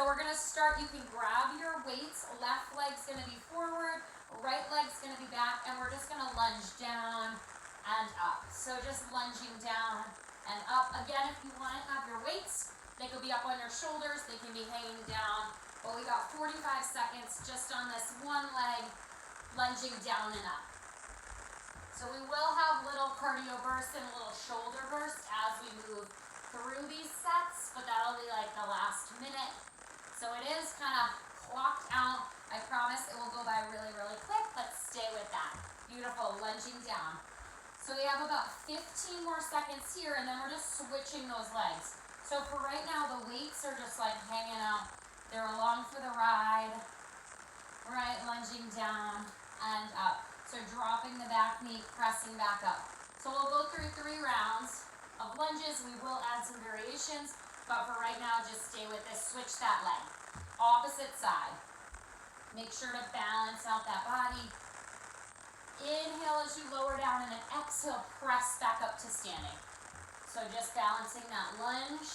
So we're gonna start, you can grab your weights, left leg's gonna be forward, right leg's gonna be back, and we're just gonna lunge down and up. So just lunging down and up. Again, if you wanna have your weights, they could be up on your shoulders, they can be hanging down, but we got 45 seconds just on this one leg, lunging down and up. So we will have little cardio bursts and a little shoulder bursts as we move through these sets, but that'll be like the last minute. So it is kind of clocked out. I promise it will go by really, really quick, but stay with that. Beautiful, lunging down. So we have about 15 more seconds here, and then we're just switching those legs. So for right now, the weights are just like hanging out. They're along for the ride. Right, lunging down and up. So dropping the back knee, pressing back up. So we'll go through 3 rounds of lunges. We will add some variations, but for right now, just stay with this. Switch that leg. Opposite side. Make sure to balance out that body. Inhale as you lower down, and then exhale, press back up to standing. So just balancing that lunge.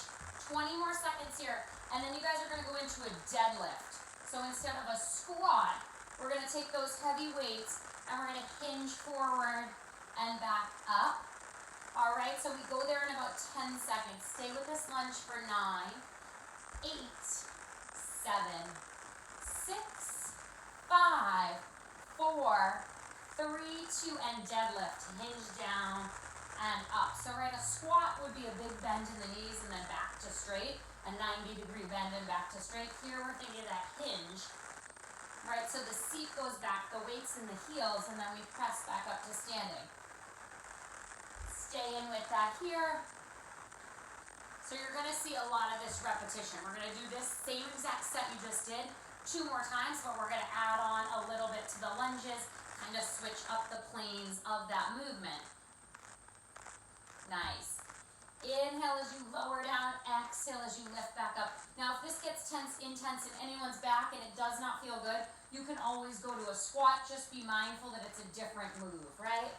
20 more seconds here, and then you guys are gonna go into a deadlift. So instead of a squat, we're gonna take those heavy weights, and we're gonna hinge forward and back up. All right, so we go there in about 10 seconds. Stay with this lunge for 9, 8, 7, 6, 5, 4, 3, 2, and deadlift. Hinge down and up. So right, a squat would be a big bend in the knees and then back to straight. A 90-degree bend and back to straight. Here we're thinking of that hinge. Right, so the seat goes back, the weight's in the heels, and then we press back up to standing. Stay in with that here. So you're gonna see a lot of this repetition. We're gonna do this same exact set you just did 2 more times, but we're gonna add on a little bit to the lunges, kind of switch up the planes of that movement. Nice. Inhale as you lower down, exhale as you lift back up. Now if this gets intense in anyone's back and it does not feel good, you can always go to a squat. Just be mindful that it's a different move, right?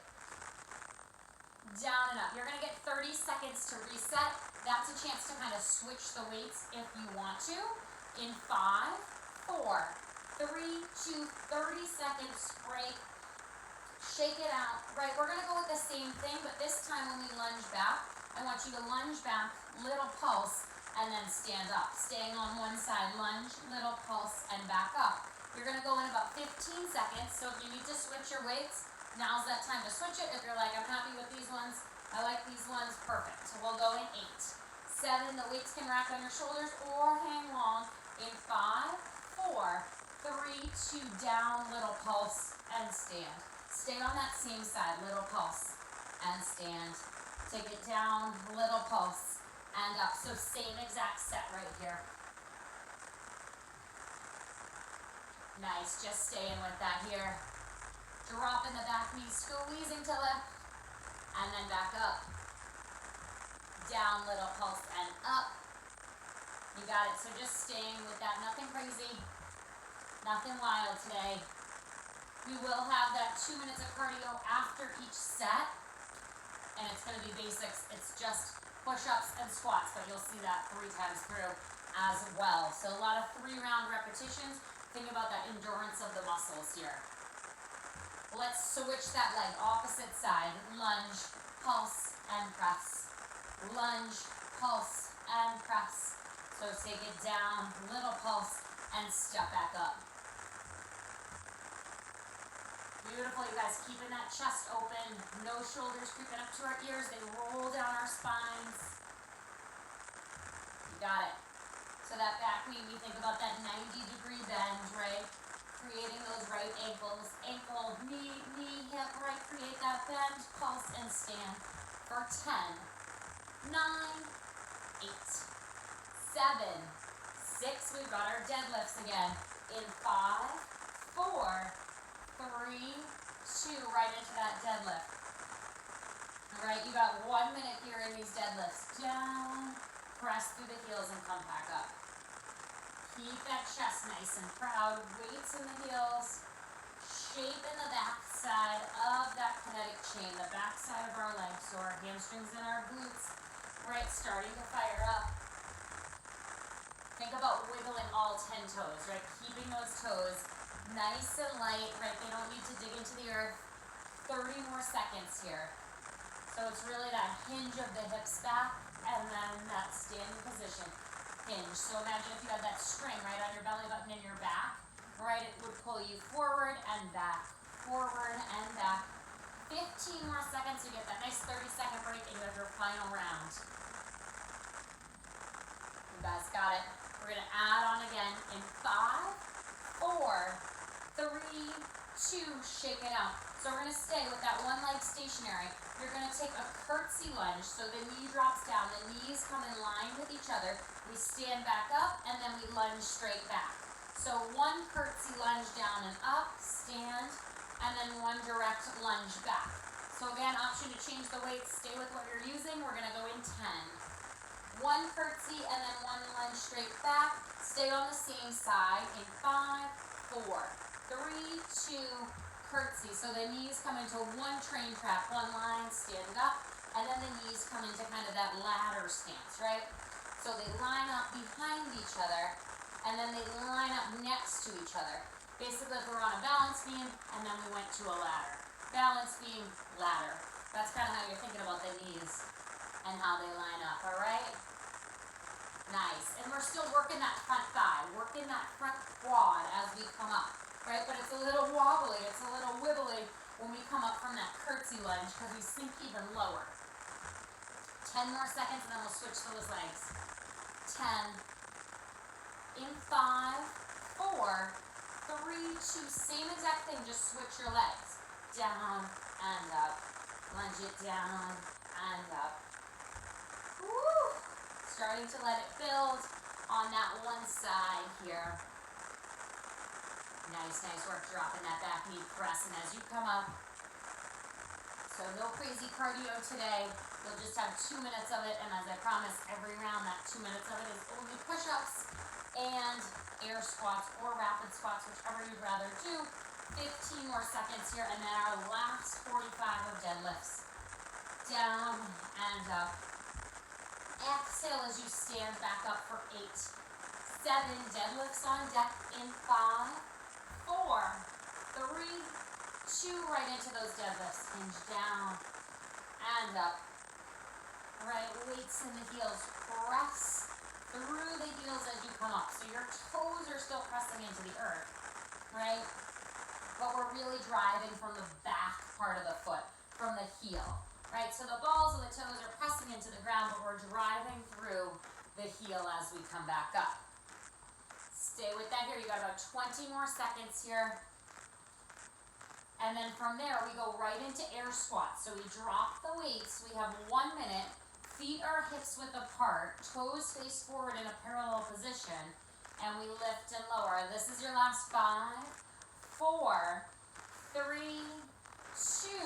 Down and up. You're gonna get 30 seconds to reset. That's a chance to kind of switch the weights if you want to. In 5, 4, 3, 2, 30 seconds, break. Shake it out. Right, we're gonna go with the same thing, but this time when we lunge back, I want you to lunge back, little pulse, and then stand up. Staying on one side, lunge, little pulse, and back up. You're gonna go in about 15 seconds, so if you need to switch your weights, now's that time to switch it. If you're like, I'm happy with these ones, I like these ones, perfect. So we'll go in 8, 7, the weights can rack on your shoulders or hang long. In 5, 4, 3, 2, down, little pulse, and stand. Stay on that same side, little pulse, and stand. Take it down, little pulse, and up. So same exact set right here. Nice, just staying with that here. Dropping the back knee, squeezing to lift, and then back up. Down, little pulse, and up. You got it, so just staying with that, nothing crazy, nothing wild today. We will have that 2 minutes of cardio after each set. And it's going to be basics. It's just push-ups and squats, but you'll see that 3 times through as well. So a lot of 3-round repetitions. Think about that endurance of the muscles here. Let's switch that leg, opposite side. Lunge, pulse, and press. Lunge, pulse, and press. So take it down, little pulse, and step back up. Beautiful, you guys, keeping that chest open, no shoulders creeping up to our ears, they roll down our spines. You got it. So that back knee, we think about that 90-degree bend, right? Creating those right ankles, ankle, knee, hip, right, create that bend, pulse, and stand for 10, 9, 8, 7, 6, we've got our deadlifts again, in 5, 4, 3, 2, right into that deadlift. All right, you got 1 minute here in these deadlifts. Down, press through the heels and come back up. Keep that chest nice and proud. Weights in the heels. Shape in the back side of that kinetic chain, the back side of our legs, so our hamstrings and our glutes, right, starting to fire up. think about wiggling all 10 toes, right? Keeping those toes nice and light, right? They don't need to dig into the earth. 30 more seconds here. So it's really that hinge of the hips back and then that standing position hinge. So imagine if you had that string right on your belly button in your back, right? It would pull you forward and back, forward and back. 15 more seconds, you get that nice 30-second break and you have your final round. You guys got it. We're gonna add on again in 5, 4, 3, 2, shake it out. So we're gonna stay with that one leg stationary. You're gonna take a curtsy lunge, so the knee drops down, the knees come in line with each other. We stand back up and then we lunge straight back. So one curtsy lunge down and up, stand, and then one direct lunge back. So again, option to change the weight, stay with what you're using. We're gonna go in 10. One curtsy and then one lunge straight back. Stay on the same side in 5, 4, 3, 2, curtsy. So the knees come into one train track, one line, stand up, and then the knees come into kind of that ladder stance, right? So they line up behind each other, and then they line up next to each other. Basically, if we're on a balance beam, and then we went to a ladder. Balance beam, ladder. That's kind of how you're thinking about the knees and how they line up, all right? Nice. And we're still working that front thigh, working that front quad as we come up, right? But it's a little wobbly, it's a little wibbly when we come up from that curtsy lunge because we sink even lower. 10 more seconds and then we'll switch those legs. 10. In 5, 4, 3, 2, same exact thing, just switch your legs. Down and up. Lunge it down and up. Woo! Starting to let it build on that one side here. Nice work dropping that back knee, pressing as you come up. So no crazy cardio today. You'll just have 2 minutes of it, and as I promised, every round that 2 minutes of it is only push-ups and air squats or rapid squats, whichever you'd rather do. 15 more seconds here, and then our last 45 of deadlifts. Down and up. Exhale as you stand back up for 8. 7 deadlifts on deck in 5, 4, 3, 2, right into those deadlifts. Hinge down and up. Right, weights in the heels. Press through the heels as you come up. So your toes are still pressing into the earth, right? But we're really driving from the back part of the foot, from the heel, right? So the balls of the toes are pressing into the ground, but we're driving through the heel as we come back up. Stay with that here. You got about 20 more seconds here. And then from there, we go right into air squats. So we drop the weights. We have 1 minute. Feet are hips width apart. Toes face forward in a parallel position. And we lift and lower. This is your last 5, 4, 3, 2,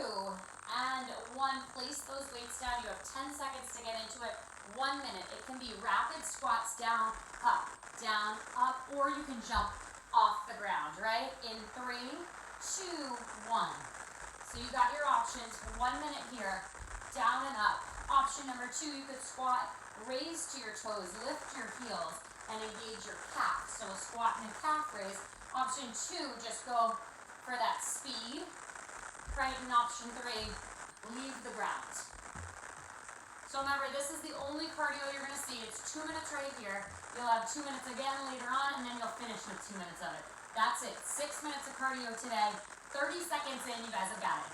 and 1. Place those weights down. You have 10 seconds to get into it. 1 minute. It can be rapid squats down, up, or you can jump off the ground, right? In 3, 2, 1. So you got your options. 1 minute here, down and up. Option number 2, you could squat, raise to your toes, lift your heels, and engage your calf. So a squat and a calf raise. Option 2, just go for that speed, right? And option 3, leave the ground. So remember, this is the only cardio you're going to see. It's 2 minutes right here. You'll have 2 minutes again later on, and then you'll finish with 2 minutes of it. That's it. 6 minutes of cardio today. 30 seconds in, you guys have got it.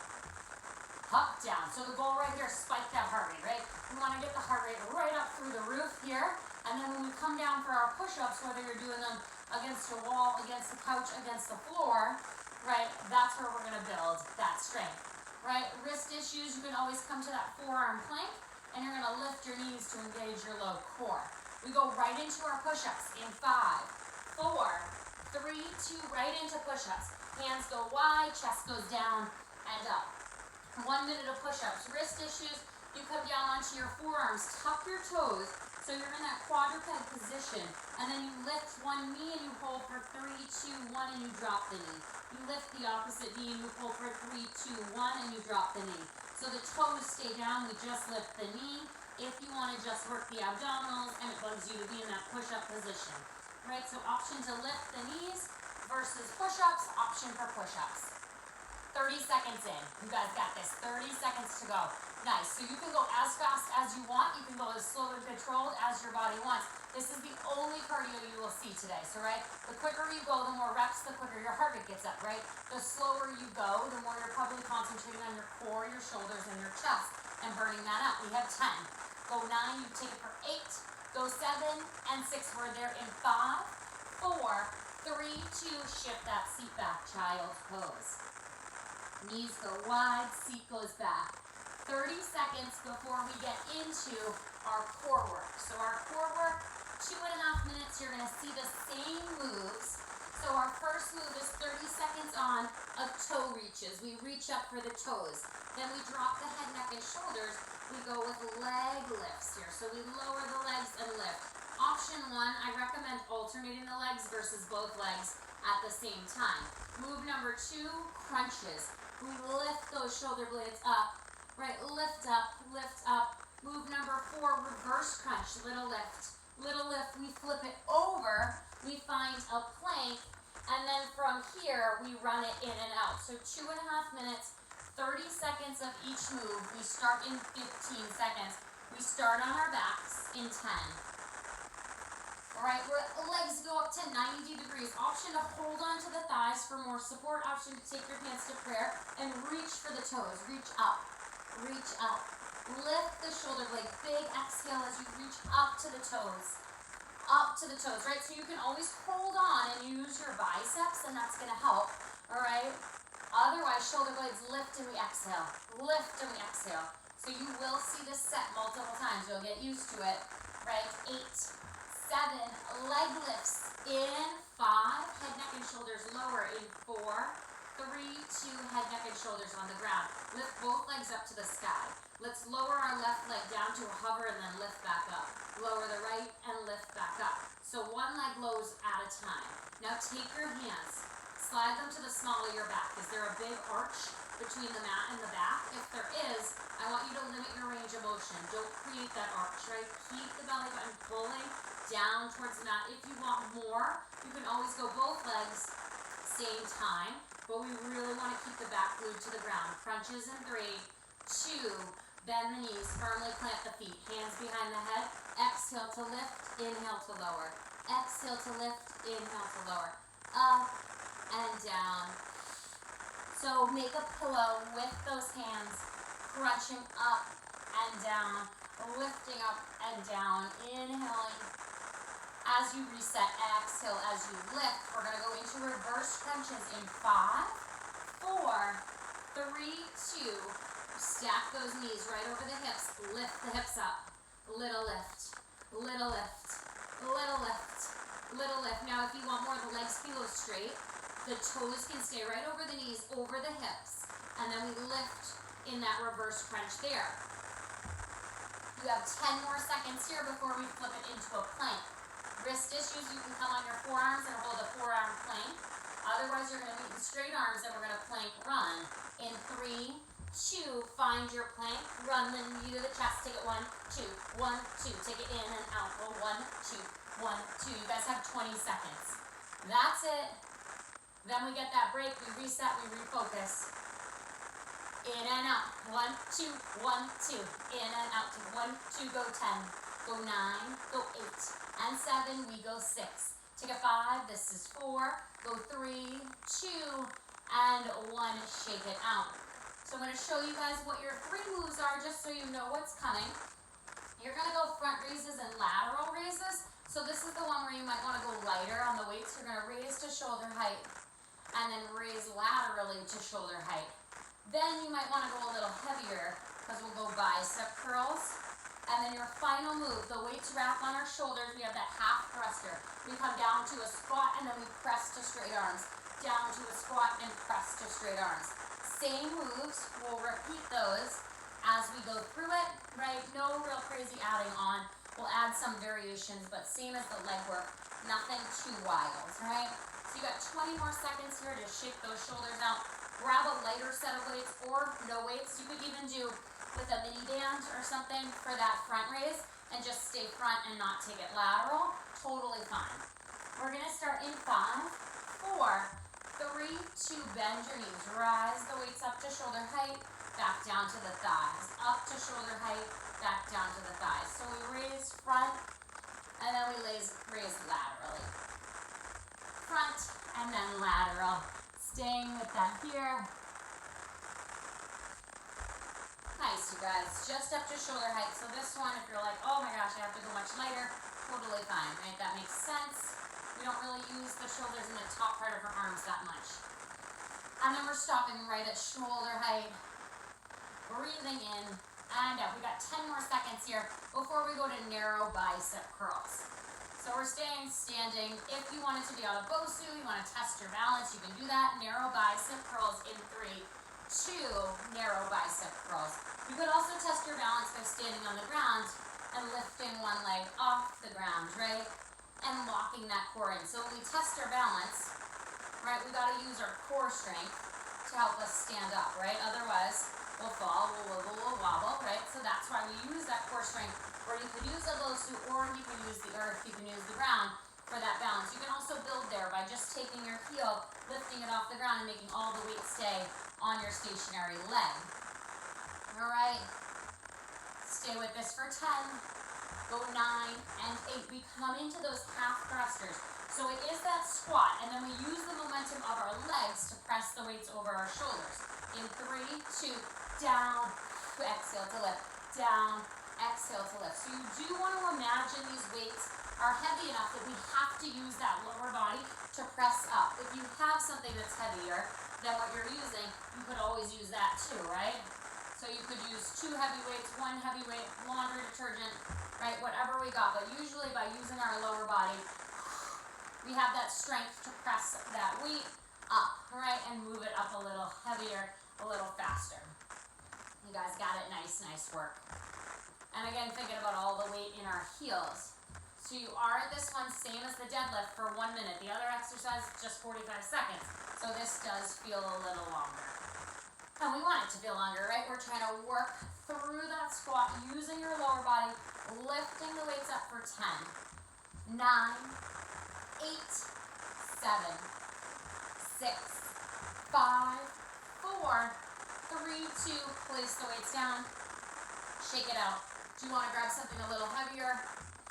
Up, down. So the goal right here, spike that heart rate, right? We want to get the heart rate right up through the roof here. And then when we come down for our push-ups, whether you're doing them against a wall, against the couch, against the floor, right, that's where we're going to build that strength, right? Wrist issues, you can always come to that forearm plank, and you're going to lift your knees to engage your low core. We go right into our push-ups in 5, 4, 3, 2, right into push-ups. Hands go wide, chest goes down and up. 1 minute of push-ups. Wrist issues, you come down onto your forearms, tuck your toes, so you're in that quadruped position, and then you lift one knee and you hold for 3, 2, 1, and you drop the knee. You lift the opposite knee and you hold for 3, 2, 1, and you drop the knee. So the toes stay down, we just lift the knee, if you want to just work the abdominals and it bugs you to be in that push-up position. Right, so option to lift the knees versus push-ups, option for push-ups. 30 seconds in. You guys got this. 30 seconds to go. Nice. So you can go as fast as you want. You can go as slow and controlled as your body wants. This is the only cardio you will see today. So, right, the quicker you go, the more reps, the quicker your heart rate gets up, right? The slower you go, the more you're probably concentrating on your core, your shoulders, and your chest and burning that up. We have 10. Go 9, you take it for 8. Go 7 and 6. We're there in 5, 4, 3, 2. Shift that seat back, child's pose. Knees go wide, seat goes back. 30 seconds before we get into our core work. So our core work, 2.5 minutes, you're gonna see the same moves. So our first move is 30 seconds on of toe reaches. We reach up for the toes. Then we drop the head, neck, and shoulders. We go with leg lifts here. So we lower the legs and lift. Option 1, I recommend alternating the legs versus both legs at the same time. Move number 2, crunches. We lift those shoulder blades up, right, lift up, lift up. Move number 4, reverse crunch, little lift, we flip it over, we find a plank, and then from here, we run it in and out. So 2.5 minutes, 30 seconds of each move. We start in 15 seconds. We start on our backs in 10. All right, legs go up to 90 degrees. Option to hold on to the thighs for more support. Option to take your hands to prayer and reach for the toes. Reach up, reach up. Lift the shoulder blade. Big exhale as you reach up to the toes. Up to the toes, right? So you can always hold on and use your biceps, and that's going to help, all right? Otherwise, shoulder blades lift and we exhale. Lift and we exhale. So you will see this set multiple times. You'll get used to it, right? 8, 7, leg lifts in 5, head, neck, and shoulders lower in 4, 3, 2, head, neck, and shoulders on the ground. Lift both legs up to the sky. Let's lower our left leg down to a hover and then lift back up. Lower the right and lift back up. So one leg lows at a time. Now take your hands, slide them to the small of your back. Is there a big arch between the mat and the back? If there is, I want you to limit your range of motion. Don't create that arch, right? Keep the belly button pulling down towards the mat. If you want more, you can always go both legs, same time, but we really want to keep the back glued to the ground. Crunches in 3, 2, bend the knees, firmly plant the feet, hands behind the head, exhale to lift, inhale to lower, exhale to lift, inhale to lower, up and down. So make a pillow with those hands, crunching up and down, lifting up and down, inhaling. As you reset, exhale as you lift. We're going to go into reverse crunches in 5, 4, 3, 2. Stack those knees right over the hips. Lift the hips up. Little lift, little lift, little lift, little lift. Now if you want more, the legs can go straight. The toes can stay right over the knees, over the hips. And then we lift in that reverse crunch there. You have 10 more seconds here before we flip it into a plank. Wrist issues, you can come on your forearms and hold a forearm plank. Otherwise, you're going to meet in straight arms and we're going to plank run. In 3, 2, find your plank, run the knee to the chest, take it 1, 2, 1, 2, take it in and out, go 1, 2, 1, 2. You guys have 20 seconds. That's it. Then we get that break, we reset, we refocus. In and out, 1, 2, 1, 2, in and out, 1, 2, go 10, go 9, go 8, and 7, we go 6. Take a 5, this is 4, go 3, 2, and 1, shake it out. So I'm going to show you guys what your 3 moves are just so you know what's coming. You're going to go front raises and lateral raises. So this is the one where you might want to go lighter on the weights. You're going to raise to shoulder height and then raise laterally to shoulder height. Then you might want to go a little heavier because we'll go bicep curls. And then your final move, the weights wrap on our shoulders. We have that half thruster. We come down to a squat and then we press to straight arms. Down to a squat and press to straight arms. Same moves, we'll repeat those as we go through it, right? No real crazy adding on. We'll add some variations, but same as the leg work, nothing too wild, right? So you got 20 more seconds here to shake those shoulders out. Grab a lighter set of weights or no weights. You could even do with a mini band or something for that front raise and just stay front and not take it lateral, totally fine. We're gonna start in 5, 4, 3, 2, bend your knees. Rise the weights up to shoulder height, back down to the thighs. Up to shoulder height, back down to the thighs. So we raise front, and then we raise laterally. Front, and then lateral. Staying with that here. Nice, you guys. Just up to shoulder height. So this one, if you're like, oh my gosh, I have to go much lighter, totally fine, right? That makes sense. We don't really use the shoulders in the top part of our arms that much. And then we're stopping right at shoulder height. Breathing in and out. We got 10 more seconds here before we go to narrow bicep curls. So we're staying standing. If you wanted to be out of Bosu, you want to test your balance, you can do that. Narrow bicep curls in 3, 2, narrow bicep curls. You could also test your balance by standing on the ground and lifting one leg off the ground, right? And locking that core in. So when we test our balance, right, we got to use our core strength to help us stand up, right? Otherwise, we'll fall, we'll wiggle, we'll wobble, right? So that's why we use that core strength, or you could use a Bosu, or you can use the earth, you can use the ground for that balance. You can also build there by just taking your heel, lifting it off the ground, and making all the weight stay on your stationary leg. All right, stay with this for 10. Go 9 and 8. We come into those half thrusters. So it is that squat, and then we use the momentum of our legs to press the weights over our shoulders. In 3, 2, down, exhale to lift, down, exhale to lift. So you do want to imagine these weights are heavy enough that we have to use that lower body to press up. If you have something that's heavier than what you're using, you could always use that too, right? So you could use 2 heavy weights, 1 heavy weight, laundry detergent, right, whatever we got. But usually by using our lower body, we have that strength to press that weight up, right, and move it up a little heavier, a little faster. You guys got it, nice work. And again, thinking about all the weight in our heels. So you are at this one, same as the deadlift, for 1 minute. The other exercise, just 45 seconds. So this does feel a little longer. And we want it to feel longer, right? We're trying to work through that squat using your lower body, lifting the weights up for 10, 9, 8, 7, 6, 5, 4, 3, 2, place the weights down, shake it out. Do you want to grab something a little heavier?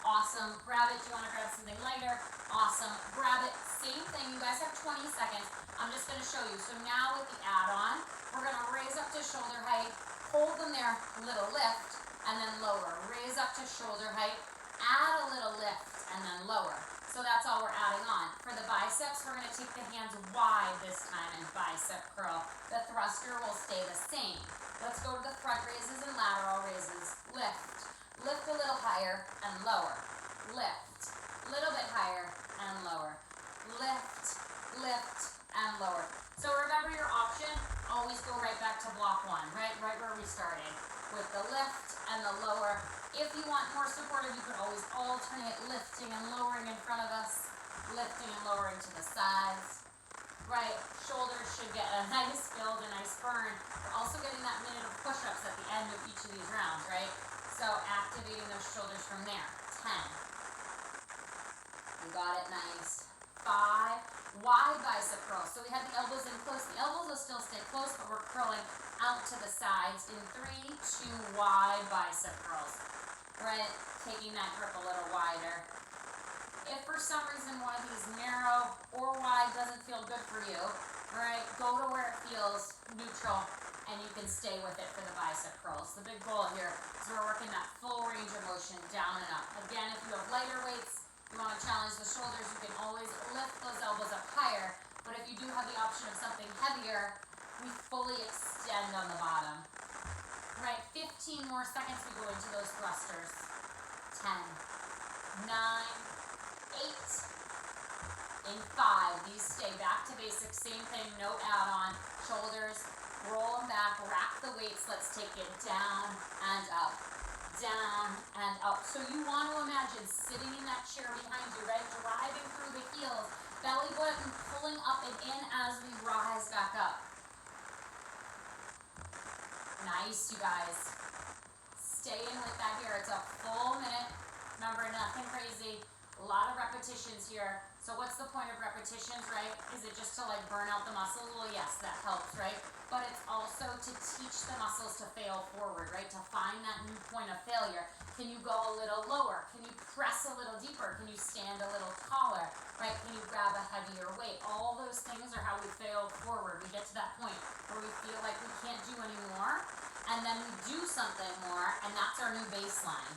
Awesome. Grab it. Do you want to grab something lighter? Awesome. Grab it. Same thing. You guys have 20 seconds. I'm just going to show you. So now with the add-on, we're going to raise up to shoulder height, hold them there, little lift, and then lower. Raise up to shoulder height, add a little lift, and then lower. So that's all we're adding on. For the biceps, we're going to take the hands wide this time and bicep curl. The thruster will stay the same. Let's go to the front raises and lateral raises. Lift. Lift a little higher and lower. Lift. A little bit higher and lower. Lift, lift, and lower. So remember your option, always go right back to block 1, right where we started, with the lift and the lower. If you want more supportive, you could always alternate lifting and lowering in front of us, lifting and lowering to the sides, right? Shoulders should get a nice build, a nice burn. We're also getting that minute of push-ups at the end of each of these rounds, right? So activating those shoulders from there. 10. You got it, nice. 5. Wide bicep curls. So we have the elbows in close. The elbows will still stay close, but we're curling out to the sides in 3, 2, wide bicep curls. Right? Taking that grip a little wider. If for some reason one of these narrow or wide doesn't feel good for you, right, go to where it feels neutral and you can stay with it for the bicep curls. The big goal here is we're working that full range of motion down and up. Again, if you have lighter weights, you want to challenge the shoulders, you can always lift those elbows up higher. But if you do have the option of something heavier, we fully extend on the bottom. Right, 15 more seconds, we go into those thrusters. 10, 9, 8, in 5. These stay back to basics, same thing, no add-on. Shoulders, roll them back, rack the weights, let's take it down and up. Down and up. So you want to imagine sitting in that chair behind you, right? Driving through the heels, belly button pulling up and in as we rise back up. Nice, you guys. stay in with that here. It's a full minute. Remember, nothing crazy. A lot of repetitions here. So what's the point of repetitions, right? Is it just to like burn out the muscles? Well, yes, that helps, right? But it's also to teach the muscles to fail forward, right? To find that new point of failure. Can you go a little lower? Can you press a little deeper? Can you stand a little taller, right? Can you grab a heavier weight? All those things are how we fail forward. We get to that point where we feel like we can't do anymore, and then we do something more, and that's our new baseline.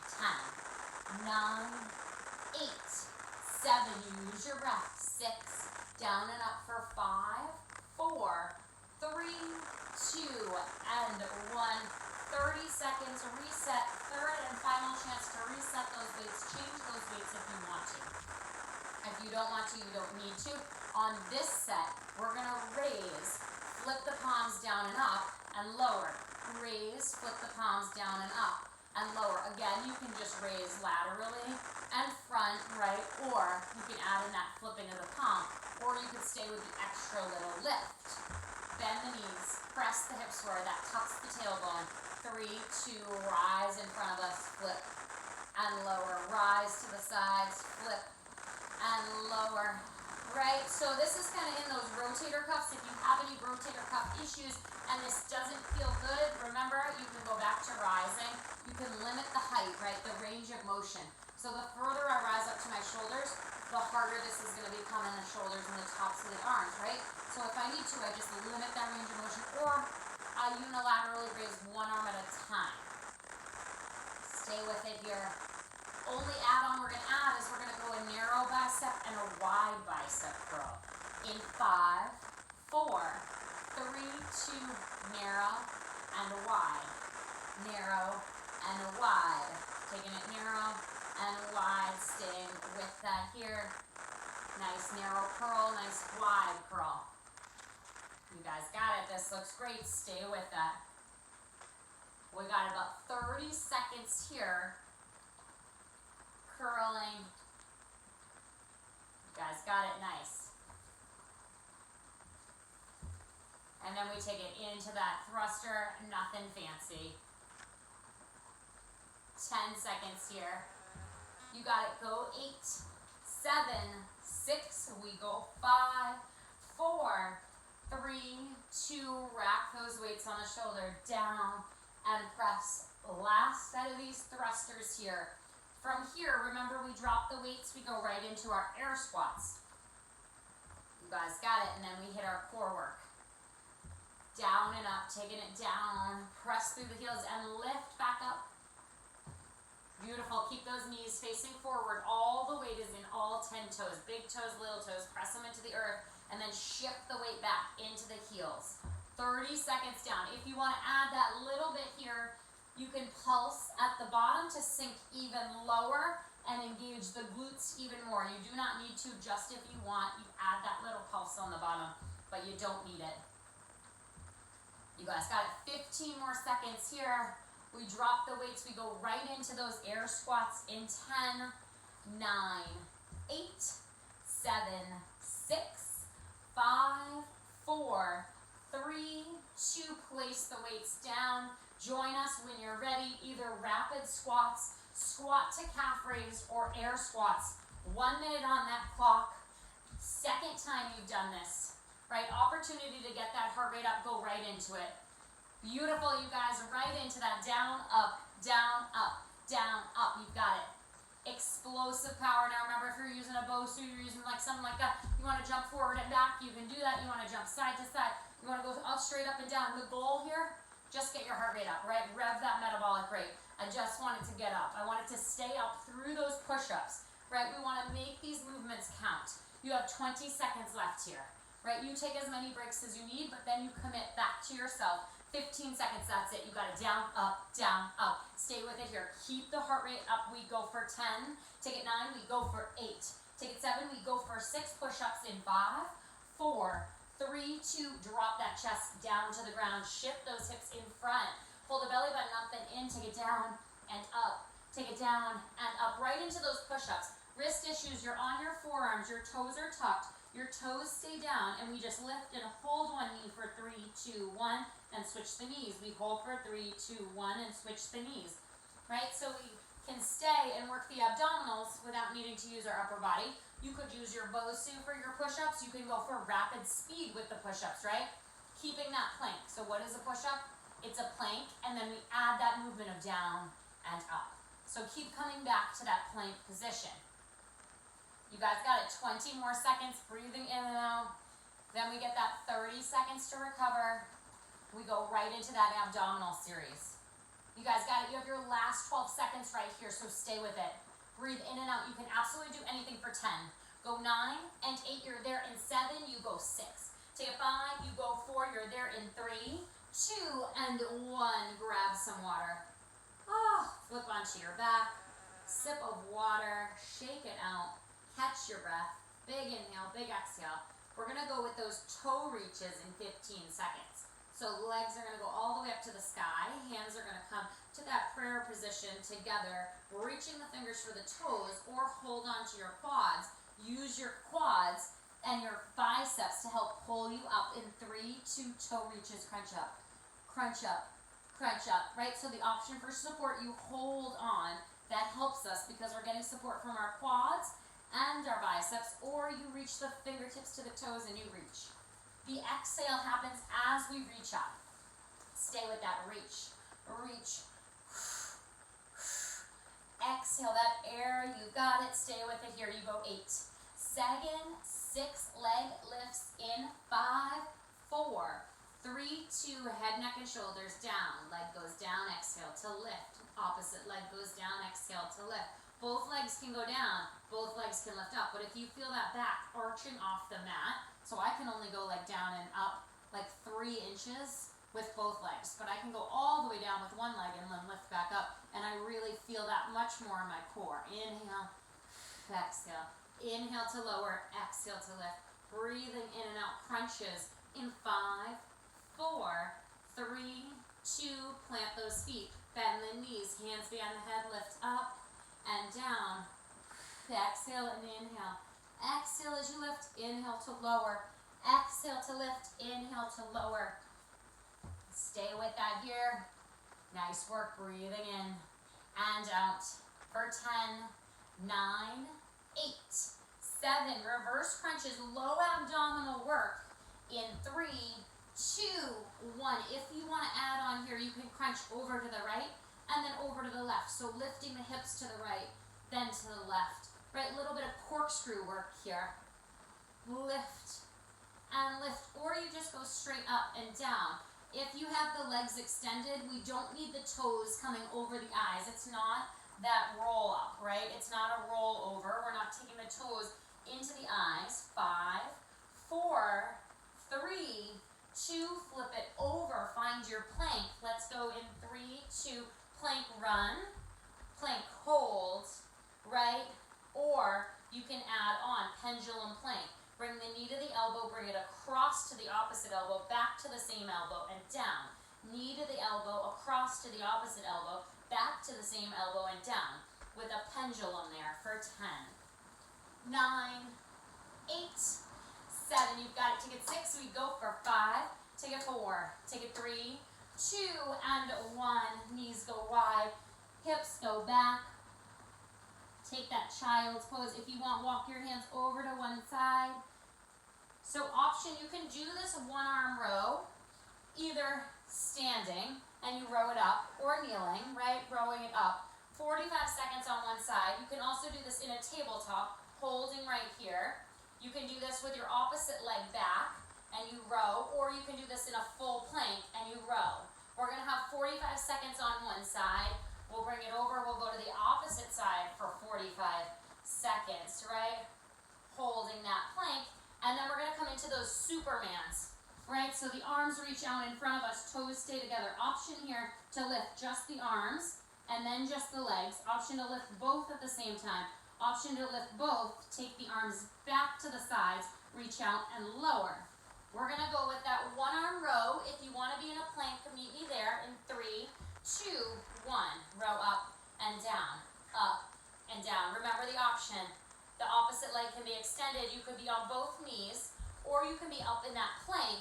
10, 9, 8, 7, use your breath. 6, down and up for 5, 4, 3, 2, and 1. 30 seconds, reset. Third and final chance to reset those weights. Change those weights if you want to. If you don't want to, you don't need to. On this set, we're gonna raise, flip the palms down and up, and lower. Raise, flip the palms down and up, and lower. Again, you can just raise laterally and front, right? Or you can add in that flipping of the palm, or you could stay with the extra little lift. Bend the knees, press the hips forward, that tucks the tailbone. 3, 2, rise in front of us, flip and lower. Rise to the sides, flip and lower. Right, so this is kind of in those rotator cuffs. If you have any rotator cuff issues and this doesn't feel good, remember, you can go back to rising. You can limit the height, right, the range of motion. So the further I rise up to my shoulders, the harder this is going to become in the shoulders and the tops of the arms, right? So if I need to, I just limit that range of motion, or I unilaterally raise one arm at a time. Stay with it here. Only add-on we're going to add is we're going to go a narrow bicep and a wide bicep curl. In 5, 4, 3, 2, narrow and wide. Narrow and wide. Taking it narrow and wide, staying with that here. Nice narrow curl, nice wide curl. You guys got it. This looks great. Stay with that. We got about 30 seconds here. Curling. You guys got it. Nice. And then we take it into that thruster. Nothing fancy. 10 seconds here. You got it. Go 8, 7, 6. We go 5, 4, 3, 2. Rack those weights on the shoulder. Down and press. Last set of these thrusters here. From here, remember we drop the weights, we go right into our air squats. You guys got it, and then we hit our core work. Down and up, taking it down, press through the heels and lift back up. Beautiful, keep those knees facing forward. All the weight is in all 10 toes, big toes, little toes, press them into the earth, and then shift the weight back into the heels. 30 seconds down. If you want to add that little bit here, you can pulse at the bottom to sink even lower and engage the glutes even more. You do not need to, just if you want. You add that little pulse on the bottom, but you don't need it. You guys got it. 15 more seconds here. We drop the weights. We go right into those air squats in 10, 9, 8, 7, 6, 5, 4, 3, 2. Place the weights down. Join us when you're ready, either rapid squats, squat to calf raise, or air squats. 1 minute on that clock. Second time you've done this, right? Opportunity to get that heart rate up, go right into it. Beautiful, you guys, right into that down, up, down, up, down, up. You've got it. Explosive power. Now remember, if you're using a Bosu, you're using like something like that, you want to jump forward and back, you can do that. You want to jump side to side. You want to go up, straight up and down. The goal here, just get your heart rate up, right? Rev that metabolic rate. I just want it to get up. I want it to stay up through those push-ups, right? We want to make these movements count. You have 20 seconds left here, right? You take as many breaks as you need, but then you commit back to yourself. 15 seconds, that's it. You got it down, up, down, up. Stay with it here. Keep the heart rate up. We go for 10. Take it 9, we go for 8. Take it 7, we go for 6 push-ups in 5, 4, 3, 2, drop that chest down to the ground. Shift those hips in front. Pull the belly button up and in. Take it down and up. Take it down and up. Right into those push-ups. Wrist issues, you're on your forearms. Your toes are tucked. Your toes stay down. And we just lift and hold one knee for 3, 2, 1. And switch the knees. We hold for 3, 2, 1 and switch the knees. right? So we can stay and work the abdominals without needing to use our upper body. You could use your Bosu for your push-ups. You can go for rapid speed with the push-ups, right? Keeping that plank. So what is a push-up? It's a plank, and then we add that movement of down and up. So keep coming back to that plank position. You guys got it. 20 more seconds, breathing in and out. Then we get that 30 seconds to recover. We go right into that abdominal series. You guys got it. You have your last 12 seconds right here, so stay with it. Breathe in and out. You can absolutely do anything for 10. Go 9 and 8, you're there. In 7, you go 6. Take a 5, you go 4, you're there. In 3, 2, and 1. Grab some water. Flip onto your back. Sip of water. Shake it out. Catch your breath. Big inhale, big exhale. We're going to go with those toe reaches in 15 seconds. So legs are going to go all the way up to the sky. Hands are going to come to that prayer position together, reaching the fingers for the toes, or hold on to your quads. Use your quads and your biceps to help pull you up in 3, 2 toe reaches. Crunch up, crunch up, crunch up, right? So the option for support, you hold on. That helps us because we're getting support from our quads and our biceps, or you reach the fingertips to the toes and you reach. The exhale happens as we reach up. Stay with that reach, reach. Exhale that air, you got it. Stay with it here. You go 8. Second, 6 leg lifts in 5, 4, 3, 2, head, neck, and shoulders down. Leg goes down, exhale to lift. Opposite leg goes down, exhale to lift. Both legs can go down, both legs can lift up. But if you feel that back arching off the mat, so I can only go like down and up like 3 inches with both legs, but I can go all the way down with one leg and then lift back up, and I really feel that much more in my core. Inhale, exhale. Inhale to lower, exhale to lift. Breathing in and out, crunches in 5, 4, 3, 2, plant those feet. Bend the knees, hands behind the head, lift up and down. Exhale and inhale. Exhale as you lift, inhale to lower. Exhale to lift, inhale to lower. Stay with that here. Nice work, breathing in and out for 10, 9, 8, 7. Reverse crunches, low abdominal work in 3, 2, 1. If you want to add on here, you can crunch over to the right and then over to the left. So lifting the hips to the right, then to the left. Right, a little bit of corkscrew work here. Lift and lift, or you just go straight up and down. If you have the legs extended, we don't need the toes coming over the eyes. It's not that roll up, right? It's not a roll over. We're not taking the toes into the eyes. 5, 4, 3, 2, flip it over. Find your plank. Let's go in 3, 2, plank run, plank hold, right? Or you can add on pendulum plank. Bring the knee to the elbow, bring it across to the opposite elbow, back to the same elbow, and down. Knee to the elbow, across to the opposite elbow, back to the same elbow, and down. With a pendulum there for 10, 9, 8, 7. You've got it. Take it 6. We go for 5. Take it 4. Take it 3, 2, and 1. Knees go wide. Hips go back. Take that child's pose. If you want, walk your hands over to one side. So option, you can do this one arm row, either standing and you row it up, or kneeling, right? Rowing it up. 45 seconds on one side. You can also do this in a tabletop, holding right here. You can do this with your opposite leg back and you row, or you can do this in a full plank and you row. We're going to have 45 seconds on one side. We'll bring it over, we'll go to the opposite side for 45 seconds, right? Holding that plank. And then we're gonna come into those Supermans, right? So the arms reach out in front of us, toes stay together. Option here to lift just the arms and then just the legs. Option to lift both at the same time. Option to lift both, take the arms back to the sides, reach out and lower. We're gonna go with that one arm row. If you wanna be in a plank, meet me there in 3, 2, 1. Row up and down, up and down. Remember the option. The opposite leg can be extended. You could be on both knees, or you can be up in that plank,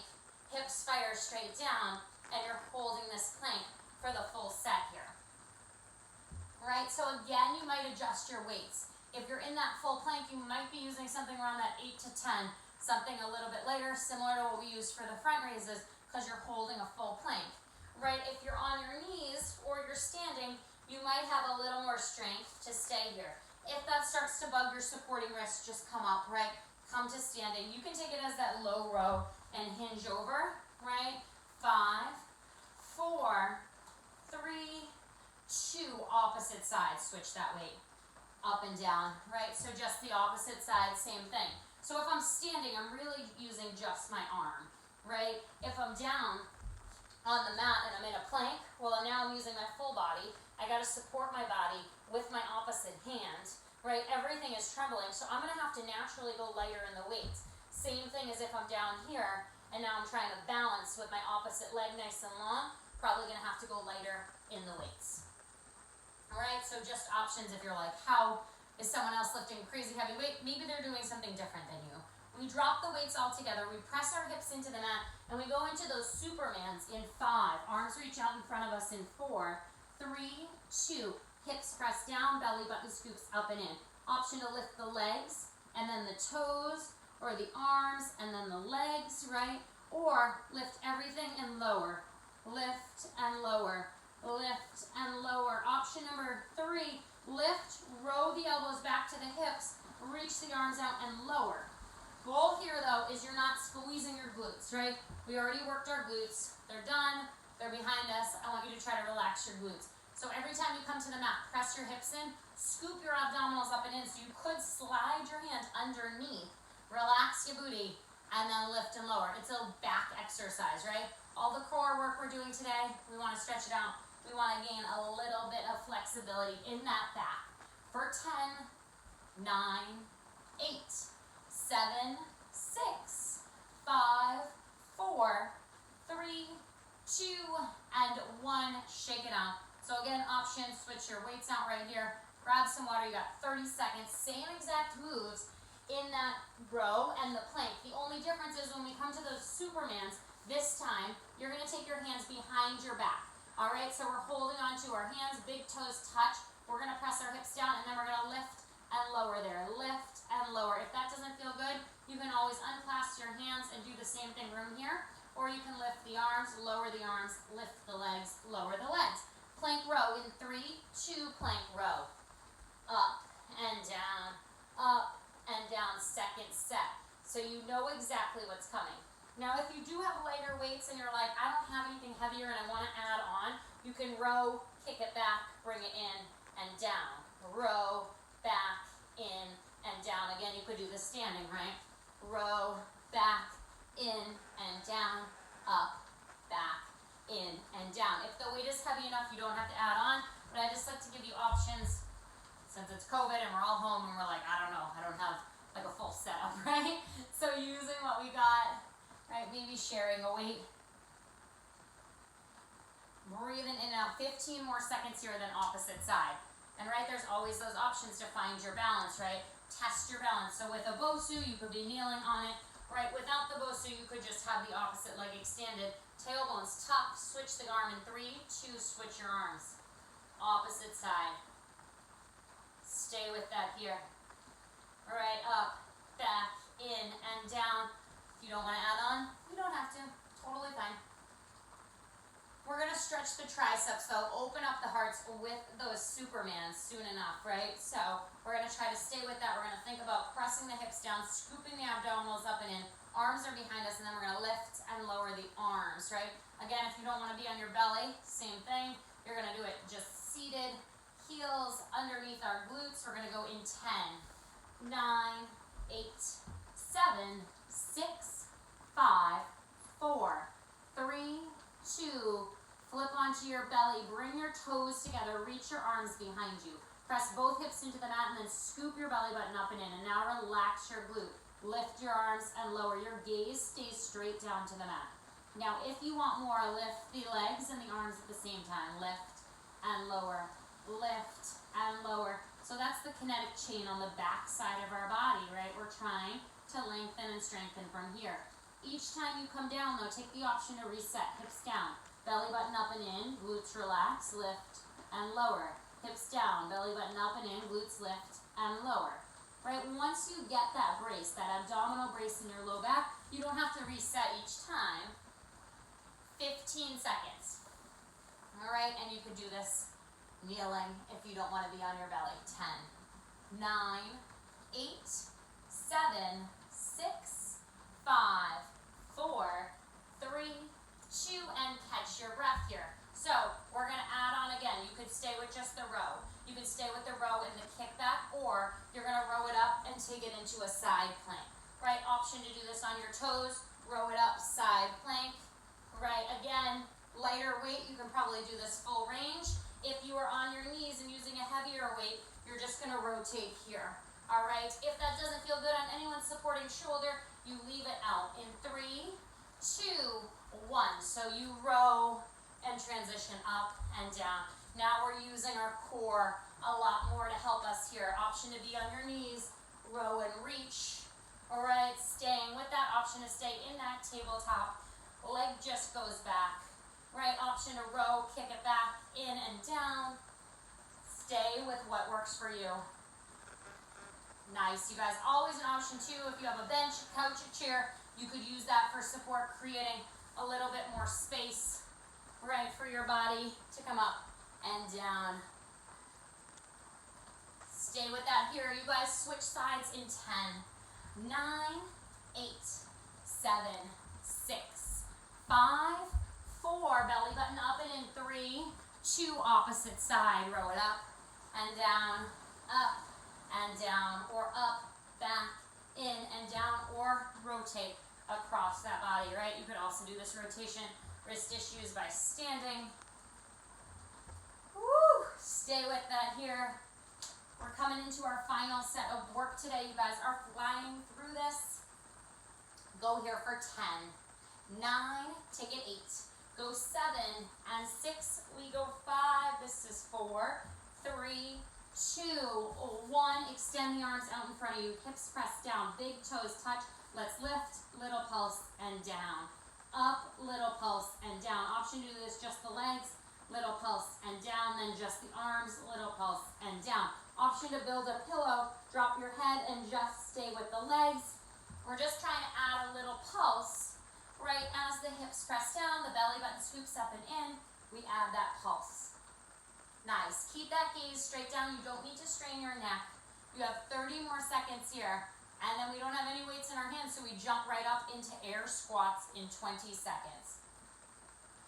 hips fire straight down, and you're holding this plank for the full set here. right? So again, you might adjust your weights. If you're in that full plank, you might be using something around that 8 to 10, something a little bit lighter, similar to what we used for the front raises, because you're holding a full plank, right? If you're on your knees or you're standing, you might have a little more strength to stay here. If that starts to bug your supporting wrist, just come up, right? Come to standing. You can take it as that low row and hinge over, right? 5, 4, 3, 2, opposite side, switch that weight. Up and down, right? So just the opposite side, same thing. So if I'm standing, I'm really using just my arm, right? If I'm down on the mat and I'm in a plank, well, now I'm using my full body. I gotta support my body with my opposite hand, right? Everything is trembling, so I'm gonna have to naturally go lighter in the weights. Same thing as if I'm down here and now I'm trying to balance with my opposite leg nice and long, probably gonna have to go lighter in the weights. All right, so just options if you're like, how is someone else lifting crazy heavy weight? Maybe they're doing something different than you. We drop the weights all together, we press our hips into the mat, and we go into those Supermans in 5. Arms reach out in front of us in 4, 3, 2. Hips press down, belly button scoops up and in. Option to lift the legs, and then the toes, or the arms, and then the legs, right? Or lift everything and lower. Lift and lower. Lift and lower. Option number 3, lift, row the elbows back to the hips, reach the arms out and lower. Goal here though is you're not squeezing your glutes, right? We already worked our glutes. They're done. They're behind us. I want you to try to relax your glutes. So every time you come to the mat, press your hips in, scoop your abdominals up and in. So you could slide your hand underneath, relax your booty, and then lift and lower. It's a back exercise, right? All the core work we're doing today, we want to stretch it out. We want to gain a little bit of flexibility in that back. For 10, 9, 8, 7, 6, 5, 4, 3, 2, and 1. Shake it out. So again, option, switch your weights out right here. Grab some water. You got 30 seconds. Same exact moves in that row and the plank. The only difference is when we come to those Supermans, this time, you're going to take your hands behind your back. All right, so we're holding on to our hands, big toes touch. We're going to press our hips down, and then we're going to lift and lower there. Lift and lower. If that doesn't feel good, you can always unclasp your hands and do the same thing from here. Or you can lift the arms, lower the arms, lift the legs, lower the legs. Plank row in 3, 2, plank row. Up and down, second set. So you know exactly what's coming. Now, if you do have lighter weights and you're like, I don't have anything heavier and I want to add on, you can row, kick it back, bring it in and down. Row, back, in, and down. Again, you could do this standing, right? Row, back, in, and down, up, back, in, and down. If the weight is heavy enough, you don't have to add on, but I just like to give you options since it's COVID and we're all home and we're like, I don't know, I don't have like a full setup, right? So using what we got, right, maybe sharing a weight. Breathing in and out, 15 more seconds here than opposite side. And right, there's always those options to find your balance, right? Test your balance. So with a Bosu, you could be kneeling on it, right? Without the Bosu, you could just have the opposite leg extended. Tailbones tucked, switch the arm in 3, 2, switch your arms. Opposite side. Stay with that here. All right, up, back, in, and down. If you don't want to add on, you don't have to. Totally fine. We're going to stretch the triceps, though. Open up the hearts with those Supermans soon enough, right? So we're going to try to stay with that. We're going to think about pressing the hips down, scooping the abdominals up and in. Arms are behind us, and then we're going to lift and lower the arms, right? Again, if you don't want to be on your belly, same thing. You're going to do it just seated, heels underneath our glutes. We're going to go in 10, 9, 8, 7, 6, 5, 4, 3, 2, flip onto your belly, bring your toes together, reach your arms behind you. Press both hips into the mat and then scoop your belly button up and in. And now relax your glute. Lift your arms and lower. Your gaze stays straight down to the mat. Now if you want more, lift the legs and the arms at the same time. Lift and lower. Lift and lower. So that's the kinetic chain on the back side of our body, right? We're trying to lengthen and strengthen from here. Each time you come down, though, take the option to reset. Hips down. Belly button up and in. Glutes relax. Lift and lower. hips down, belly button up and in, glutes lift and lower. Right, once you get that brace, that abdominal brace in your low back, you don't have to reset each time. 15 seconds. All right, and you could do this kneeling if you don't want to be on your belly. 10, 9, 8, 7, 6, 5, 4, 3, 2, and catch your breath here. So we're going to add on again. You could stay with just the row. You could stay with the row and the kickback, or you're going to row it up and take it into a side plank. Right, option to do this on your toes, row it up, side plank. Right, again, lighter weight, you can probably do this full range. If you are on your knees and using a heavier weight, you're just going to rotate here. All right, if that doesn't feel good on anyone's supporting shoulder, you leave it out in 3, 2, 1. So you row and transition up and down. Now we're using our core a lot more to help us here. Option to be on your knees, row and reach. All right, staying with that option to stay in that tabletop. Leg just goes back. Right, option to row, kick it back, in and down. Stay with what works for you. Nice, you guys. Always an option too, if you have a bench, a couch, a chair, you could use that for support, creating a little bit more space, right, for your body to come up and down. Stay with that here. You guys switch sides in 10, 9, 8, 7, 6, 5, 4, belly button up and in 3, 2, opposite side, row it up and down, up and down, or up, back, in and down, or rotate across that body, right? You could also do this rotation, wrist issues by standing. Woo! Stay with that here. We're coming into our final set of work today. You guys are flying through this. Go here for 10, 9, take it 8, go 7 and 6, we go 5, this is 4, 3, 2, 1, extend the arms out in front of you, hips press down, big toes touch, let's lift, little pulse and down, up, little pulse and down. Option to do this just the legs, little pulse and down, then just the arms, little pulse and down. Option to build a pillow, drop your head and just stay with the legs. We're just trying to add a little pulse, right? As the hips press down, the belly button scoops up and in, we add that pulse. Nice. Keep that gaze straight down. You don't need to strain your neck. You have 30 more seconds here. And then we don't have any weights in our hands, so we jump right up into air squats in 20 seconds.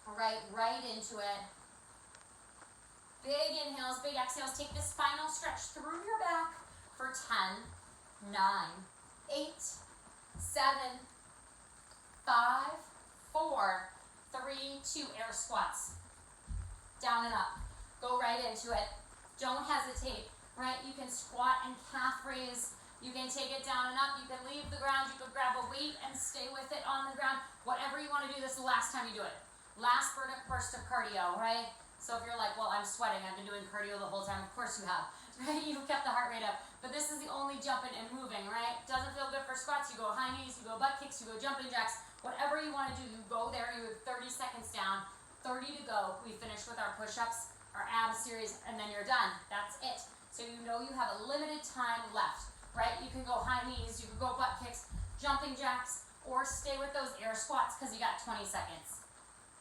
All right, right into it. Big inhales, big exhales. Take this final stretch through your back for 10, 9, 8, 7, 5, 4, 3, 2, air squats. Down and up. Go right into it. Don't hesitate, right? You can squat and calf raise. You can take it down and up. You can leave the ground. You can grab a weight and stay with it on the ground. Whatever you want to do, this is the last time you do it. Last burst of cardio, right? So if you're like, well, I'm sweating, I've been doing cardio the whole time, of course you have, right? You've kept the heart rate up. But this is the only jumping and moving, right? Doesn't feel good for squats, you go high knees, you go butt kicks, you go jumping jacks, whatever you want to do, you go there, you have 30 seconds down, 30 to go. We finish with our push-ups, our ab series, and then you're done. That's it. So you know you have a limited time left, right? You can go high knees, you can go butt kicks, jumping jacks, or stay with those air squats because you got 20 seconds.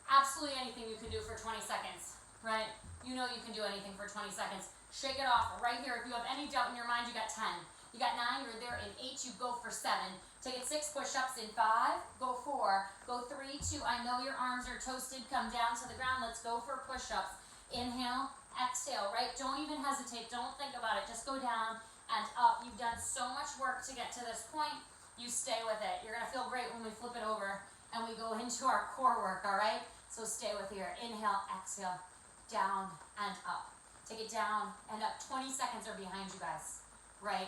Absolutely anything you can do for 20 seconds. Right? You know you can do anything for 20 seconds. Shake it off right here. If you have any doubt in your mind, you got 10. You got 9, you're there. In 8, you go for 7. Take it 6 push-ups in 5. Go 4. Go 3, 2. I know your arms are toasted. Come down to the ground. Let's go for push-ups. Inhale, exhale, right? Don't even hesitate. Don't think about it. Just go down and up. You've done so much work to get to this point. You stay with it. You're going to feel great when we flip it over and we go into our core work, all right? So stay with here. Inhale, exhale. Down and up. Take it down and up. 20 seconds are behind you guys, right?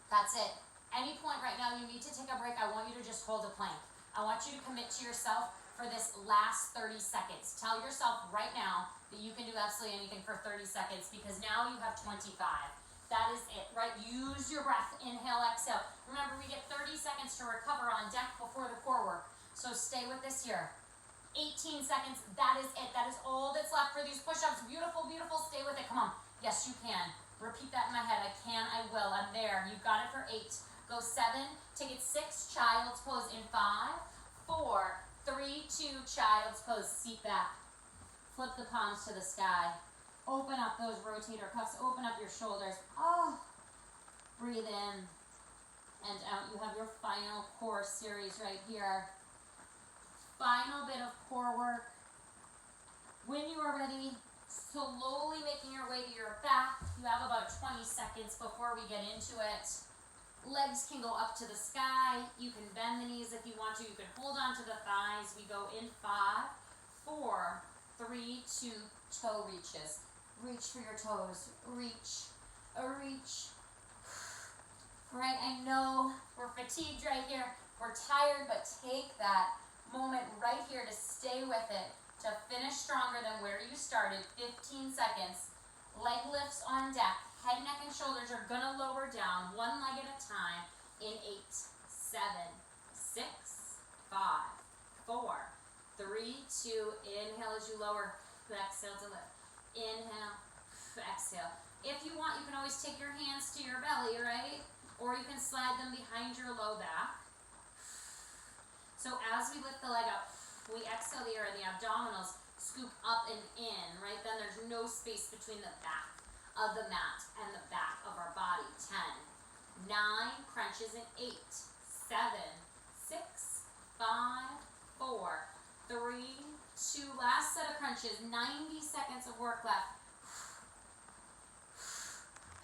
That's it. Any point right now you need to take a break, I want you to just hold a plank. I want you to commit to yourself for this last 30 seconds. Tell yourself right now that you can do absolutely anything for 30 seconds because now you have 25. That is it, right? Use your breath. Inhale, exhale. Remember, we get 30 seconds to recover on deck before the core work. So stay with this here. 18 seconds. That is it. That is all that's left for these push-ups. Beautiful, beautiful. Stay with it. Come on. Yes, you can. Repeat that in my head. I can, I will. I'm there. You got it for 8. Go 7. Take it 6. Child's pose in 5, 4, 3, 2. Child's pose. Seat back. Flip the palms to the sky. Open up those rotator cuffs. Open up your shoulders. Oh. Breathe in and out. You have your final core series right here. Final bit of core work. When you are ready, slowly making your way to your back. You have about 20 seconds before we get into it. Legs can go up to the sky. You can bend the knees if you want to. You can hold on to the thighs. We go in 5, 4, 3, 2, toe reaches. Reach for your toes. Reach. Reach. Right, I know we're fatigued right here. We're tired, but take that moment right here to stay with it, to finish stronger than where you started. 15 seconds. Leg lifts on deck. Head, neck, and shoulders are gonna lower down one leg at a time in 8, 7, 6, 5, 4, 3, 2. Inhale as you lower. Exhale to lift. Inhale. Exhale. If you want, you can always take your hands to your belly, right? Or you can slide them behind your low back. So as we lift the leg up, we exhale the air and the abdominals scoop up and in, right? Then there's no space between the back of the mat and the back of our body. 10, 9, crunches in 8, 7, 6, 5, 4, 3, 2. Last set of crunches, 90 seconds of work left.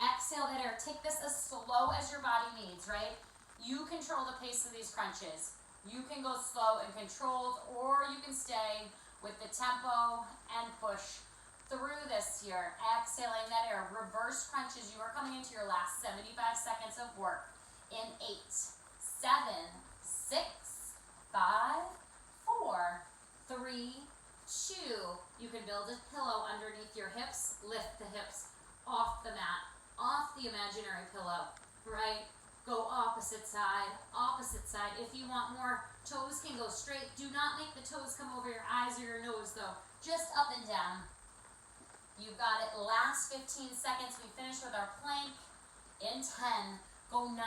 Exhale that air. Take this as slow as your body needs, right? You control the pace of these crunches. You can go slow and controlled, or you can stay with the tempo and push through this here. Exhaling that air. Reverse crunches. You are coming into your last 75 seconds of work in 8, 7, 6, 5, 4, 3, 2. You can build a pillow underneath your hips. Lift the hips off the mat. Off the imaginary pillow, right? Go opposite side, opposite side. If you want more, toes can go straight. Do not make the toes come over your eyes or your nose though. Just up and down. You got it. Last 15 seconds. We finish with our plank in 10. Go 9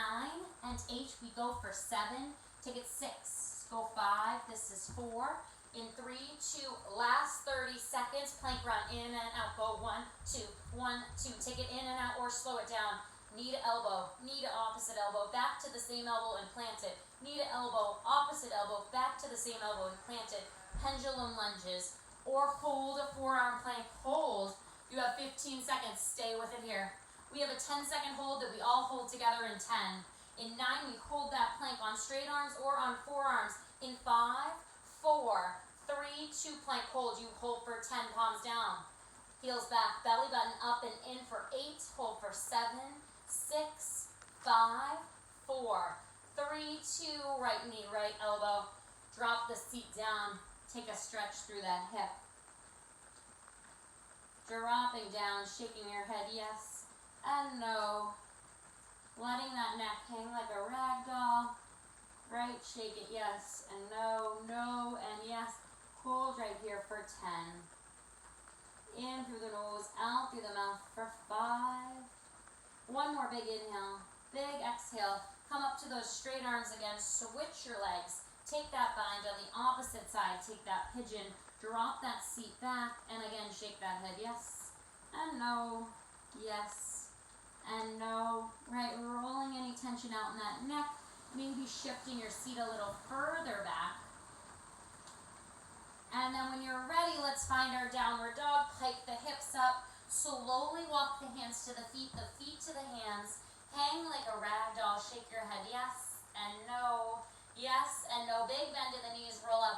and 8. We go for 7. Take it 6. Go 5. This is 4. In 3, 2, last 30 seconds, plank run, in and out, go 1, 2, 1, 2, take it in and out or slow it down, knee to elbow, knee to opposite elbow, back to the same elbow and plant it, knee to elbow, opposite elbow, back to the same elbow and plant it, pendulum lunges, or hold a forearm plank, hold, you have 15 seconds, stay with it here. We have a 10-second hold that we all hold together in 10. In 9, we hold that plank on straight arms or on forearms. In 5, 4, 3, 2, plank hold. You hold for 10, palms down. Heels back, belly button up and in for 8. Hold for 7, 6, 5, 4, 3, 2. Right knee, right elbow. Drop the seat down. Take a stretch through that hip. Dropping down, shaking your head yes and no. Letting that neck hang like a rag doll. Right, shake it yes and no, no and yes. Hold right here for 10. In through the nose, out through the mouth for 5. One more big inhale, big exhale. Come up to those straight arms again. Switch your legs. Take that bind on the opposite side. Take that pigeon. Drop that seat back. And again, shake that head. Yes and no. Yes and no. Right, rolling any tension out in that neck. Maybe shifting your seat a little further back. And then when you're ready, let's find our downward dog. Pike the hips up. Slowly walk the hands to the feet to the hands. Hang like a rag doll. Shake your head yes and no. Yes and no. Big bend in the knees. Roll up